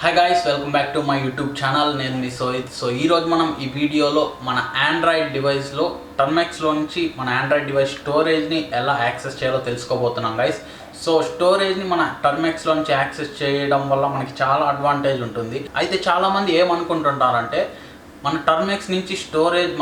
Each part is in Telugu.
Hi guys, welcome back to my YouTube channel. నేను మీ సోహిత్. సో ఈరోజు మనం ఈ వీడియోలో మన ఆండ్రాయిడ్ డివైస్లో టర్మెక్స్లో నుంచి మన ఆండ్రాయిడ్ డివైస్ స్టోరేజ్ని ఎలా యాక్సెస్ చేయాలో తెలుసుకోబోతున్నాం గైస్. సో స్టోరేజ్ని మన టర్మెక్స్లో నుంచి యాక్సెస్ చేయడం వల్ల మనకి చాలా అడ్వాంటేజ్ ఉంటుంది. అయితే చాలామంది ఏమనుకుంటుంటారంటే మన టర్మెక్స్ నుంచి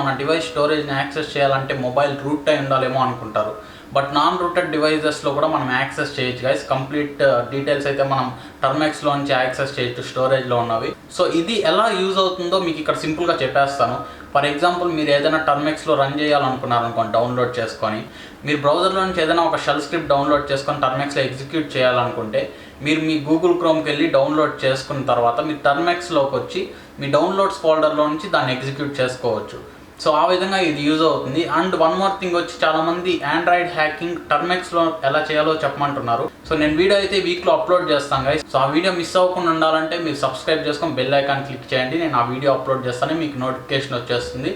మన డివైస్ స్టోరేజ్ని యాక్సెస్ చేయాలంటే మొబైల్ రూట్ అయి ఉండాలేమో అనుకుంటారు. బట్ నాన్ రూటెడ్ డివైజెస్లో కూడా మనం యాక్సెస్ చేయొచ్చు గైస్. కంప్లీట్ డీటెయిల్స్ అయితే మనం టర్మెక్స్లో నుంచి యాక్సెస్ చేయొచ్చు స్టోరేజ్లో ఉన్నవి. సో ఇది ఎలా యూజ్ అవుతుందో మీకు ఇక్కడ సింపుల్గా చెప్పేస్తాను. ఫర్ ఎగ్జాంపుల్, మీరు ఏదైనా టర్మెక్స్లో రన్ చేయాలనుకున్నారనుకోండి, డౌన్లోడ్ చేసుకొని మీరు బ్రౌజర్లో నుంచి ఏదైనా ఒక షెల్ స్క్రిప్ట్ డౌన్లోడ్ చేసుకొని టర్మెక్స్లో ఎగ్జిక్యూట్ చేయాలనుకుంటే మీరు మీ గూగుల్ క్రోమ్కి వెళ్ళి డౌన్లోడ్ చేసుకున్న తర్వాత మీరు టర్మెక్స్లోకి వచ్చి మీ డౌన్లోడ్స్ ఫోల్డర్లో నుంచి దాన్ని ఎగ్జిక్యూట్ చేసుకోవచ్చు. సో ఆ విధంగా ఇది యూజ్ అవుతుంది. అండ్ వన్ మోర్ థింగ్ వచ్చి, చాలామంది ఆండ్రాయిడ్ హ్యాకింగ్ టర్మెక్స్లో ఎలా చేయాలో చెప్పమంటున్నారు. సో నేను వీడియో అయితే వీక్లో అప్లోడ్ చేస్తాను గైస్. సో ఆ వీడియో మిస్ అవ్వకుండా ఉండాలంటే మీరు సబ్స్క్రైబ్ చేసుకొని బెల్ ఐకాన్ క్లిక్ చేయండి. నేను ఆ వీడియో అప్లోడ్ చేస్తానే మీకు నోటిఫికేషన్ వచ్చేస్తుంది.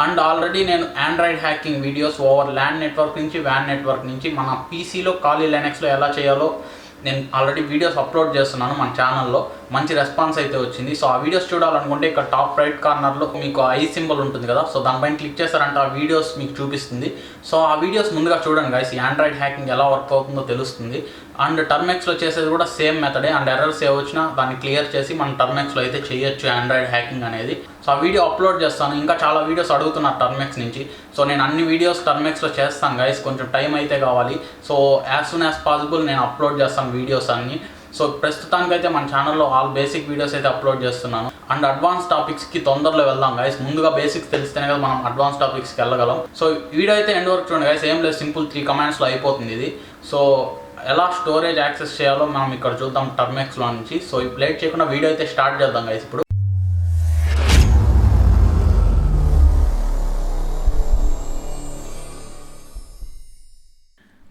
అండ్ ఆల్రెడీ నేను Android hacking videos over LAN network నుంచి వ్యాన్ నెట్వర్క్ నుంచి మన పీసీలో ఖాళీ లైనక్స్లో ఎలా చేయాలో నేను ఆల్రెడీ వీడియోస్ అప్లోడ్ చేస్తున్నాను మన ఛానల్లో. మంచి రెస్పాన్స్ అయితే వచ్చింది. సో ఆ వీడియోస్ చూడాలనుకుంటే ఇక్కడ టాప్ రైట్ కార్నర్లో మీకు ఐ సింబల్ ఉంటుంది కదా, సో దానిపైన క్లిక్ చేశారంటే ఆ వీడియోస్ మీకు చూపిస్తుంది. సో ఆ వీడియోస్ ముందుగా చూడండి గైస్. ఈ ఆండ్రాయిడ్ హ్యాకింగ్ ఎలా వర్క్ అవుతుందో తెలుస్తుంది. అండ్ టర్మెక్స్లో చేసేది కూడా సేమ్ మెథడే. అండ్ ఎర్రర్స్ ఏ వచ్చినా దాన్ని క్లియర్ చేసి మనం టర్మెక్స్లో అయితే చేయొచ్చు ఆండ్రాయిడ్ హ్యాకింగ్ అనేది. సో ఆ వీడియో అప్లోడ్ చేస్తాను. ఇంకా చాలా వీడియోస్ అడుగుతున్నారు టర్మెక్స్ నుంచి. సో నేను అన్ని వీడియోస్ టర్మెక్స్లో చేస్తాను గైస్. కొంచెం టైం అయితే కావాలి. So as soon as possible నేను అప్లోడ్ చేస్తాను వీడియోస్ అన్ని. సో ప్రస్తుతానికైతే మన ఛానల్లో ఆల్ బేసిక్ వీడియోస్ అయితే అప్లోడ్ చేస్తున్నాను. అండ్ అడ్వాన్స్ టాపిక్స్కి తొందరలో వెళ్దాం గైస్. ముందుగా బేసిక్స్ తెలిస్తేనే కదా మనం అడ్వాన్స్ టాపిక్స్కి వెళ్ళగలం. సో వీడియో అయితే ఎండ్ వరకు చూడండి గైస్. ఏం లేదు, సింపుల్ 3 కమాండ్స్లో అయిపోతుంది ఇది. సో ఎలా స్టోరేజ్ యాక్సెస్ చేయాలో మనం ఇక్కడ చూద్దాం టర్మెక్స్లో నుంచి. సో ఇప్పుడు లేట్ చేయకుండా వీడియో అయితే స్టార్ట్ చేద్దాం గైస్. ఇప్పుడు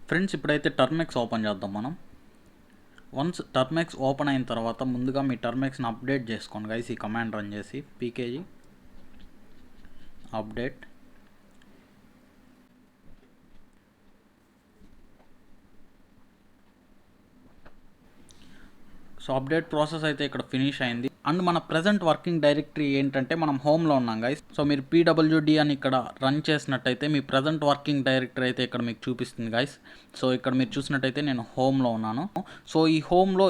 ఫ్రెండ్స్, ఇప్పుడైతే టర్మెక్స్ ఓపెన్ చేద్దాం మనం. వన్స్ టర్మెక్స్ ఓపెన్ అయిన తర్వాత ముందుగా మీ టర్మెక్స్ని అప్డేట్ చేసుకోండి గైస్. ఈ కమాండ్ రన్ చేసి pkg update. So update process అయితే ఇక్కడ ఫినిష్ అయింది. అండ్ మన ప్రజెంట్ వర్కింగ్ డైరెక్టరీ ఏంటంటే మనం హోమ్లో ఉన్నాం గైస్. సో మీరు pwd అని ఇక్కడ రన్ చేసినట్టయితే మీ ప్రజెంట్ వర్కింగ్ డైరెక్టరీ అయితే ఇక్కడ మీకు చూపిస్తుంది గైస్. సో ఇక్కడ మీరు చూసినట్టయితే నేను హోమ్లో ఉన్నాను. సో ఈ హోమ్లో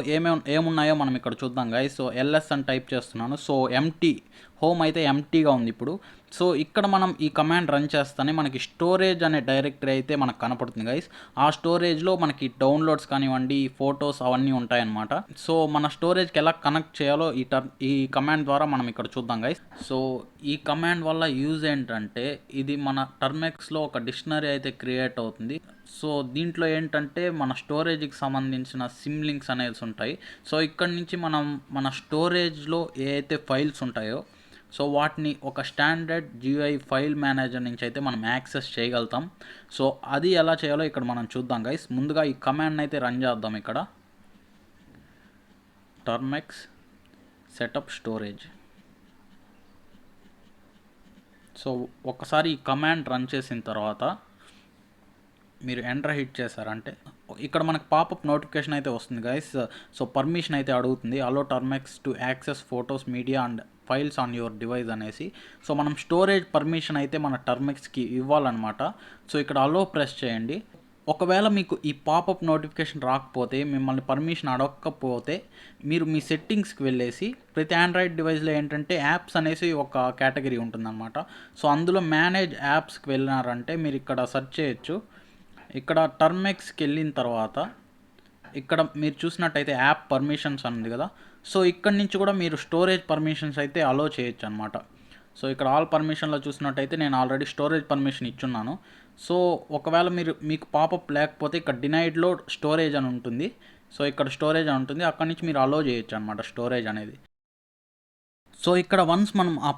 ఏమున్నాయో మనం ఇక్కడ చూద్దాం గైస్. సో ls అని టైప్ చేస్తున్నాను. సో ఎంటీ హోమ్ అయితే ఎంటీగా ఉంది ఇప్పుడు. సో ఇక్కడ మనం ఈ కమాండ్ రన్ చేస్తానే మనకి స్టోరేజ్ అనే డైరెక్టరీ అయితే మనకు కనపడుతుంది గైస్. ఆ స్టోరేజ్లో మనకి డౌన్లోడ్స్ కానివ్వండి, ఫొటోస్ అవన్నీ ఉంటాయన్నమాట. సో మన స్టోరేజ్కి ఎలా కనెక్ట్ చేయాలో ఈ కమాండ్ ద్వారా మనం ఇక్కడ చూద్దాం గైస్. సో ఈ కమాండ్ వల్ల యూజ్ ఏంటంటే ఇది మన టర్మెక్స్లో ఒక డిక్షనరీ అయితే క్రియేట్ అవుతుంది. సో దీంట్లో ఏంటంటే మన స్టోరేజ్కి సంబంధించిన సిమ్ లింక్స్ అనేవి ఉంటాయి. సో ఇక్కడ నుంచి మనం మన స్టోరేజ్లో ఏ అయితే ఫైల్స్ ఉంటాయో సో వాటిని ఒక స్టాండర్డ్ GUI ఫైల్ మేనేజర్ నుంచి అయితే మనం యాక్సెస్ చేయగలుగుతాం. సో అది ఎలా చేయాలో ఇక్కడ మనం చూద్దాం గైస్. ముందుగా ఈ కమాండ్ అయితే రన్ చేద్దాం. ఇక్కడ టర్మెక్స్ సెటప్ స్టోరేజ్. సో ఒకసారి ఈ కమాండ్ రన్ చేసిన తర్వాత మీరు ఎంటర్ హిట్ చేశారంటే ఇక్కడ మనకు పాపప్ నోటిఫికేషన్ అయితే వస్తుంది గైస్. సో పర్మిషన్ అయితే అడుగుతుంది, allow Termux to access photos, media and files on your device అనేసి. సో మనం స్టోరేజ్ పర్మిషన్ అయితే మన టర్మెక్స్కి ఇవ్వాలన్నమాట. సో ఇక్కడ అలో ప్రెస్ చేయండి. ఒకవేళ మీకు ఈ పాపప్ నోటిఫికేషన్ రాకపోతే, మిమ్మల్ని పర్మిషన్ అడగకపోతే మీరు మీ సెట్టింగ్స్కి వెళ్ళేసి, ప్రతి ఆండ్రాయిడ్ డివైస్లో ఏంటంటే యాప్స్ అనేసి ఒక కేటగిరీ ఉంటుందన్నమాట. సో అందులో మేనేజ్ యాప్స్కి వెళ్ళినారంటే మీరు ఇక్కడ సెర్చ్ చేయొచ్చు. ఇక్కడ టర్మెక్స్కి వెళ్ళిన తర్వాత ఇక్కడ మీరు చూసినట్టయితే యాప్ పర్మిషన్స్ ఉంది కదా. సో ఇక్కడ నుంచి కూడా మీరు స్టోరేజ్ పర్మిషన్స్ అయితే అలో చేయొచ్చు అనమాట. సో ఇక్కడ ఆల్ పర్మిషన్లో చూసినట్టయితే నేను ఆల్రెడీ స్టోరేజ్ పర్మిషన్ ఇచ్చున్నాను. సో ఒకవేళ మీకు పాపప్ లేకపోతే ఇక్కడ డినైడ్లో స్టోరేజ్ అని ఉంటుంది. సో ఇక్కడ స్టోరేజ్ అని ఉంటుంది, అక్కడి నుంచి మీరు అలో చేయొచ్చు అనమాట స్టోరేజ్ అనేది. సో ఇక్కడ వన్స్ మనం ఆ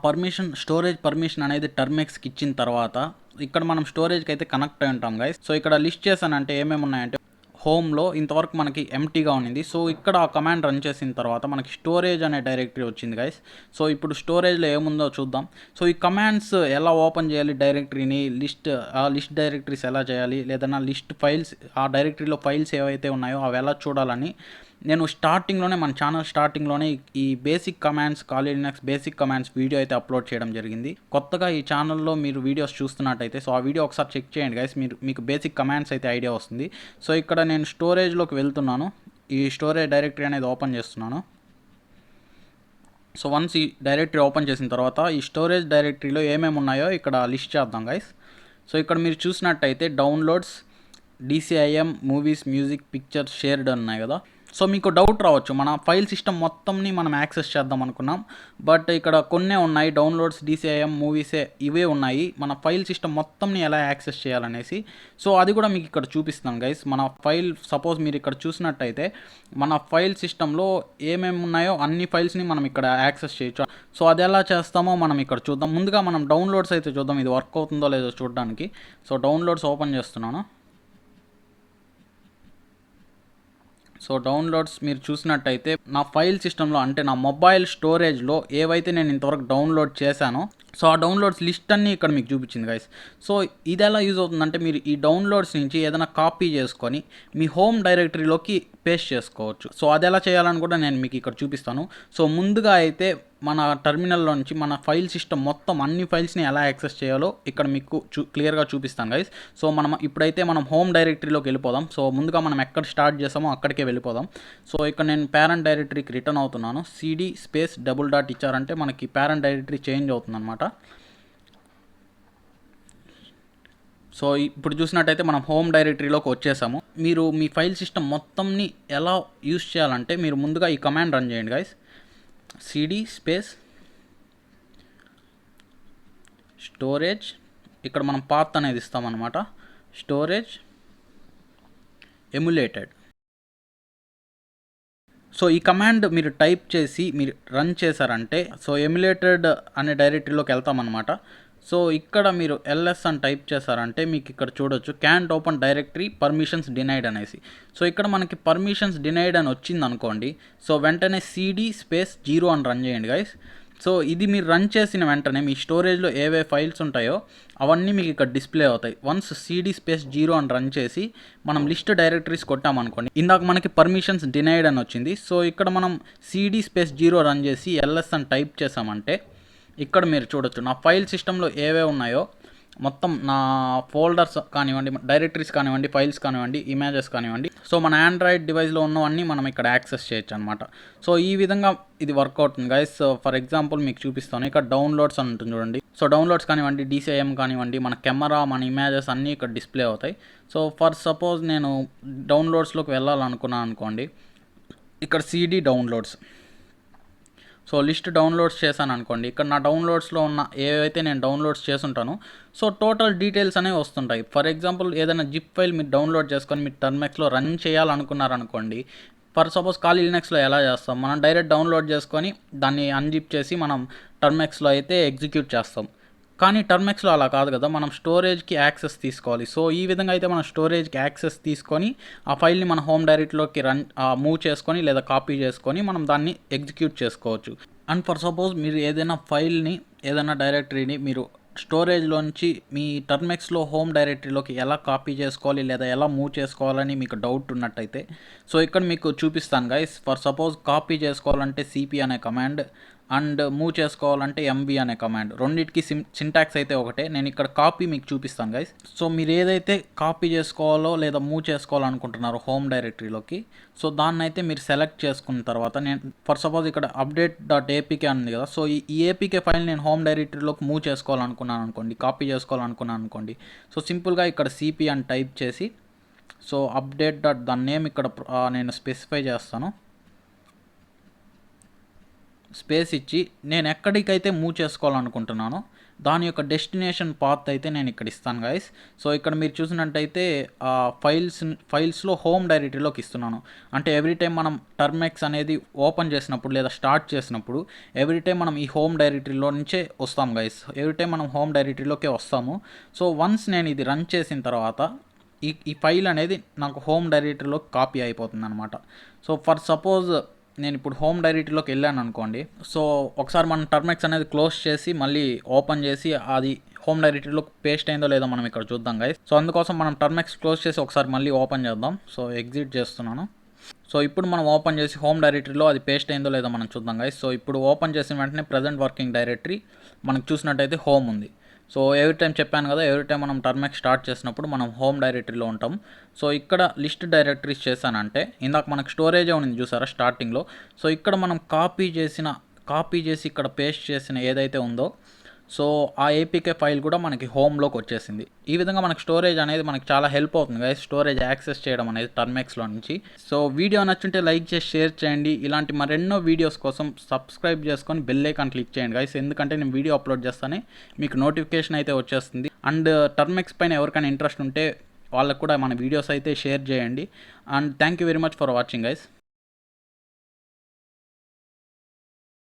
స్టోరేజ్ పర్మిషన్ అనేది టర్మెక్స్కి ఇచ్చిన తర్వాత ఇక్కడ మనం స్టోరేజ్కి అయితే కనెక్ట్ అయి ఉంటాం గైస్. సో ఇక్కడ లిస్ట్ చేశానంటే ఏమేమి ఉన్నాయంటే హోమ్లో ఇంతవరకు మనకి ఎంటీగా ఉంది. సో ఇక్కడ ఆ కమాండ్ రన్ చేసిన తర్వాత మనకి స్టోరేజ్ అనే డైరెక్టరీ వచ్చింది గైస్. సో ఇప్పుడు స్టోరేజ్లో ఏముందో చూద్దాం. సో ఈ కమాండ్స్ ఎలా ఓపెన్ చేయాలి డైరెక్టరీని, లిస్ట్ డైరెక్టరీస్ ఎలా చేయాలి, లేదన్నా లిస్ట్ ఫైల్స్ ఆ డైరెక్టరీలో ఫైల్స్ ఏవైతే ఉన్నాయో అవి ఎలా చూడాలని నేను స్టార్టింగ్లోనే మన ఛానల్ స్టార్టింగ్లోనే ఈ బేసిక్ కమాండ్స్ కాలీ లినక్స్ బేసిక్ కమాండ్స్ వీడియో అయితే అప్లోడ్ చేయడం జరిగింది. కొత్తగా ఈ ఛానల్లో మీరు వీడియోస్ చూస్తున్నట్టయితే సో ఆ వీడియో ఒకసారి చెక్ చేయండి గైస్, మీకు బేసిక్ కమాండ్స్ అయితే ఐడియా వస్తుంది. సో ఇక్కడ నేను స్టోరేజ్లోకి వెళ్తున్నాను, ఈ స్టోరేజ్ డైరెక్టరీ అనేది ఓపెన్ చేస్తున్నాను. సో వన్స్ ఈ డైరెక్టరీ ఓపెన్ చేసిన తర్వాత ఈ స్టోరేజ్ డైరెక్టరీలో ఏమేమి ఉన్నాయో ఇక్కడ లిస్ట్ చేద్దాం గైస్. సో ఇక్కడ మీరు చూసినట్టయితే downloads, DCIM, movies, music, pictures, shared ఉన్నాయి కదా. సో మీకు డౌట్ రావచ్చు, మన ఫైల్ సిస్టమ్ మొత్తంని మనం యాక్సెస్ చేద్దాం అనుకున్నాం, బట్ ఇక్కడ కొన్నే ఉన్నాయి, డౌన్లోడ్స్, DCIM, మూవీసే ఇవే ఉన్నాయి, మన ఫైల్ సిస్టమ్ మొత్తంని ఎలా యాక్సెస్ చేయాలనేసి. సో అది కూడా మీకు ఇక్కడ చూపిస్తాను గైస్. మన ఫైల్ సపోజ్ మీరు ఇక్కడ చూసినట్టయితే మన ఫైల్ సిస్టంలో ఏమేమి ఉన్నాయో అన్ని ఫైల్స్ని మనం ఇక్కడ యాక్సెస్ చేయొచ్చు. సో అది ఎలా చేస్తామో మనం ఇక్కడ చూద్దాం. ముందుగా మనం డౌన్లోడ్స్ అయితే చూద్దాం, ఇది వర్క్ అవుతుందో లేదో చూడడానికి. సో డౌన్లోడ్స్ ఓపెన్ చేస్తున్నాను. సో డౌన్లోడ్స్ మీరు చూసినట్టయితే నా ఫైల్ సిస్టంలో అంటే నా మొబైల్ స్టోరేజ్లో ఏవైతే నేను ఇంతవరకు డౌన్లోడ్ చేశానో సో ఆ డౌన్లోడ్స్ లిస్ట్ అన్నీ ఇక్కడ మీకు చూపించింది గైస్. సో ఇది ఎలా యూజ్ అవుతుందంటే మీరు ఈ డౌన్లోడ్స్ నుంచి ఏదైనా కాపీ చేసుకొని మీ హోమ్ డైరెక్టరీలోకి పేస్ట్ చేసుకోవచ్చు. సో అది ఎలా చేయాలని కూడా నేను మీకు ఇక్కడ చూపిస్తాను. సో ముందుగా అయితే మన టెర్మినల్లో నుంచి మన ఫైల్ సిస్టమ్ మొత్తం అన్ని ఫైల్స్ని ఎలా యాక్సెస్ చేయాలో ఇక్కడ మీకు క్లియర్గా చూపిస్తాను గైస్. సో ఇప్పుడైతే మనం హోమ్ డైరెక్టరీలోకి వెళ్ళిపోదాం. సో ముందుగా మనం ఎక్కడ స్టార్ట్ చేసామో అక్కడికే వెళ్ళిపోదాం. సో ఇక్కడ నేను పేరెంట్ డైరెక్టరీకి రిటర్న్ అవుతున్నాను. CD స్పేస్ _ ఇచ్చారంటే మనకి పేరెంట్ డైరెక్టరీ చేంజ్ అవుతుంది అనమాట. సో ఇప్పుడు చూసినట్టయితే మనం హోమ్ డైరెక్టరీలోకి వచ్చేసాము. మీరు మీ ఫైల్ సిస్టమ్ మొత్తంని ఎలా యూజ్ చేయాలంటే మీరు ముందుగా ఈ కమాండ్ రన్ చేయండి గైస్. CD స్పేస్ స్టోరేజ్, ఇక్కడ మనం పాత్ అనేది ఇస్తామన్నమాట, స్టోరేజ్ ఎమ్యులేటెడ్. సో ఈ కమాండ్ మీరు టైప్ చేసి మీరు రన్ చేశారంటే సో ఎమ్యులేటెడ్ అనే డైరెక్టరీలోకి వెళ్తామన్నమాట. సో ఇక్కడ మీరు LS అని టైప్ చేశారంటే మీకు ఇక్కడ చూడొచ్చు can't open directory permissions denied అనేసి. సో ఇక్కడ మనకి పర్మిషన్స్ డినైడ్ అని వచ్చింది అనుకోండి, సో వెంటనే CD స్పేస్ 0 అని రన్ చేయండి గైస్. సో ఇది మీరు రన్ చేసిన వెంటనే మీ స్టోరేజ్లో ఏవే ఫైల్స్ ఉంటాయో అవన్నీ మీకు ఇక్కడ డిస్ప్లే అవుతాయి. వన్స్ CD స్పేస్ 0 అని రన్ చేసి మనం లిస్ట్ డైరెక్టరీస్ కొట్టామనుకోండి, ఇందాక మనకి పర్మిషన్స్ డినైడ్ అని వచ్చింది. సో ఇక్కడ మనం CD స్పేస్ 0 రన్ చేసి LS అని టైప్ చేసామంటే ఇక్కడ మీరు చూడొచ్చు నా ఫైల్ సిస్టంలో ఏవే ఉన్నాయో మొత్తం నా ఫోల్డర్స్ కానివ్వండి, డైరెక్టరీస్ కానివ్వండి, ఫైల్స్ కానివ్వండి, ఇమేజెస్ కానివ్వండి, సో మన ఆండ్రాయిడ్ డివైస్లో ఉన్నవన్నీ మనం ఇక్కడ యాక్సెస్ చేయొచ్చు అనమాట. సో ఈ విధంగా ఇది వర్క్ అవుతుంది గైస్. ఫర్ ఎగ్జాంపుల్ మీకు చూపిస్తాను, ఇక్కడ డౌన్లోడ్స్ అని ఉంటుంది చూడండి. సో డౌన్లోడ్స్ కానివ్వండి, DCIM కానివ్వండి, మన కెమెరా, మన ఇమేజెస్ అన్నీ ఇక్కడ డిస్ప్లే అవుతాయి. సో ఫర్ సపోజ్ నేను డౌన్లోడ్స్లోకి వెళ్ళాలనుకున్నాను అనుకోండి, ఇక్కడ CD downloads, so list downloads చేశాను అనుకోండి, ఇక్కడ నా డౌన్లోడ్స్లో ఉన్న ఏవైతే నేను డౌన్లోడ్స్ చేసుంటానో సో టోటల్ డీటెయిల్స్ అనేవి వస్తుంటాయి. ఫర్ ఎగ్జాంపుల్ ఏదైనా జిప్ ఫైల్ మీరు డౌన్లోడ్ చేసుకొని మీరు టర్మెక్స్లో రన్ చేయాలనుకున్నారనుకోండి, ఫర్ సపోజ్ కాలీ లినక్స్లో ఎలా చేస్తాం, మనం డైరెక్ట్ డౌన్లోడ్ చేసుకొని దాన్ని అన్జిప్ చేసి మనం టర్మెక్స్లో అయితే ఎగ్జిక్యూట్ చేస్తాం. కానీ టర్మెక్స్లో అలా కాదు కదా, మనం స్టోరేజ్కి యాక్సెస్ తీసుకోవాలి. సో ఈ విధంగా అయితే మనం స్టోరేజ్కి యాక్సెస్ తీసుకొని ఆ ఫైల్ని మన హోమ్ డైరెక్టరీలోకి మూవ్ చేసుకొని లేదా కాపీ చేసుకొని మనం దాన్ని ఎగ్జిక్యూట్ చేసుకోవచ్చు. అండ్ ఫర్ సపోజ్ మీరు ఏదైనా ఫైల్ని ఏదైనా డైరెక్టరీని మీరు స్టోరేజ్లోంచి మీ టర్మెక్స్లో హోమ్ డైరెక్టరీలోకి ఎలా కాపీ చేసుకోవాలి లేదా ఎలా మూవ్ చేసుకోవాలని మీకు డౌట్ ఉన్నట్టయితే సో ఇక్కడ మీకు చూపిస్తాను గైస్. ఫర్ సపోజ్ కాపీ చేసుకోవాలంటే CP అనే కమాండ్ అండ్ మూవ్ చేసుకోవాలంటే MV అనే కమాండ్, రెండింటికి సింటాక్స్ అయితే ఒకటే. నేను ఇక్కడ కాపీ మీకు చూపిస్తాను గైస్. సో మీరు ఏదైతే కాపీ చేసుకోవాలో లేదా మూవ్ చేసుకోవాలనుకుంటున్నారో హోమ్ డైరెక్టరీలోకి సో దాన్ని అయితే మీరు సెలెక్ట్ చేసుకున్న తర్వాత నేను ఫర్ సపోజ్ ఇక్కడ update.apk ఉంది కదా, సో ఈ APK ఫైల్ నేను హోమ్ డైరెక్టరీలోకి మూవ్ చేసుకోవాలనుకున్నాను అనుకోండి, కాపీ చేసుకోవాలనుకున్నాను అనుకోండి, సో సింపుల్గా ఇక్కడ CP అని టైప్ చేసి సో update. దాని నేమ్ ఇక్కడ నేను స్పెసిఫై చేస్తాను, స్పేస్ ఇచ్చి నేను ఎక్కడికైతే మూవ్ చేసుకోవాలనుకుంటున్నానో దాని యొక్క డెస్టినేషన్ పాత్ అయితే నేను ఇక్కడ ఇస్తాను గైస్. సో ఇక్కడ మీరు చూసినట్టయితే ఫైల్స్లో హోమ్ డైరెక్టరీలోకి ఇస్తున్నాను. అంటే ఎవ్రీ టైం మనం టర్మెక్స్ అనేది ఓపెన్ చేసినప్పుడు లేదా స్టార్ట్ చేసినప్పుడు ఎవ్రీ టైం మనం ఈ హోమ్ డైరెక్టరీలో నుంచే వస్తాం గైస్, ఎవ్రీ టైం మనం హోమ్ డైరెక్టరీలోకే వస్తాము. సో వన్స్ నేను ఇది రన్ చేసిన తర్వాత ఈ ఫైల్ అనేది నాకు హోమ్ డైరెక్టరీలోకి కాపీ అయిపోతుంది అనమాట. సో ఫర్ సపోజ్ నేను ఇప్పుడు హోమ్ డైరెక్టరీలోకి వెళ్ళాను అనుకోండి, సో ఒకసారి మనం టర్మెక్స్ అనేది క్లోజ్ చేసి మళ్ళీ ఓపెన్ చేసి అది హోమ్ డైరెక్టరీలో పేస్ట్ అయిందో లేదో మనం ఇక్కడ చూద్దాం గైస్. సో అందుకోసం మనం టర్మెక్స్ క్లోజ్ చేసి ఒకసారి మళ్ళీ ఓపెన్ చేద్దాం. సో ఎగ్జిట్ చేస్తున్నాను. సో ఇప్పుడు మనం ఓపెన్ చేసి హోమ్ డైరెక్టరీలో అది పేస్ట్ అయిందో లేదో మనం చూద్దాం గైస్. సో ఇప్పుడు ఓపెన్ చేసిన వెంటనే ప్రజెంట్ వర్కింగ్ డైరెక్టరీ మనకు చూసినట్టయితే హోమ్ ఉంది. సో ఎవ్రీ టైం చెప్పాను కదా, ఎవ్రీ టైం మనం టర్మెక్స్ స్టార్ట్ చేసినప్పుడు మనం హోమ్ డైరెక్టరీలో ఉంటాం. సో ఇక్కడ లిస్ట్ డైరెక్టరీస్ చేశానంటే ఇందాక మనకు స్టోరేజే ఉంది చూసారా స్టార్టింగ్లో. సో ఇక్కడ మనం కాపీ చేసి ఇక్కడ పేస్ట్ చేసిన ఏదైతే ఉందో సో ఆ ఏపీకే ఫైల్ కూడా మనకి హోమ్లోకి వచ్చేసింది. ఈ విధంగా మనకి స్టోరేజ్ అనేది మనకి చాలా హెల్ప్ అవుతుంది గైస్, స్టోరేజ్ యాక్సెస్ చేయడం అనేది టర్మెక్స్లో నుంచి. సో వీడియో నచ్చుంటే లైక్ చేసి షేర్ చేయండి. ఇలాంటి మరెన్నో వీడియోస్ కోసం సబ్స్క్రైబ్ చేసుకొని బెల్ ఐకాన్ క్లిక్ చేయండి గైస్, ఎందుకంటే నేను వీడియో అప్లోడ్ చేస్తానే మీకు నోటిఫికేషన్ అయితే వచ్చేస్తుంది. అండ్ టర్మెక్స్ పైన ఎవరికైనా ఇంట్రెస్ట్ ఉంటే వాళ్ళకు కూడా మన వీడియోస్ అయితే షేర్ చేయండి. And thank you very much for watching guys.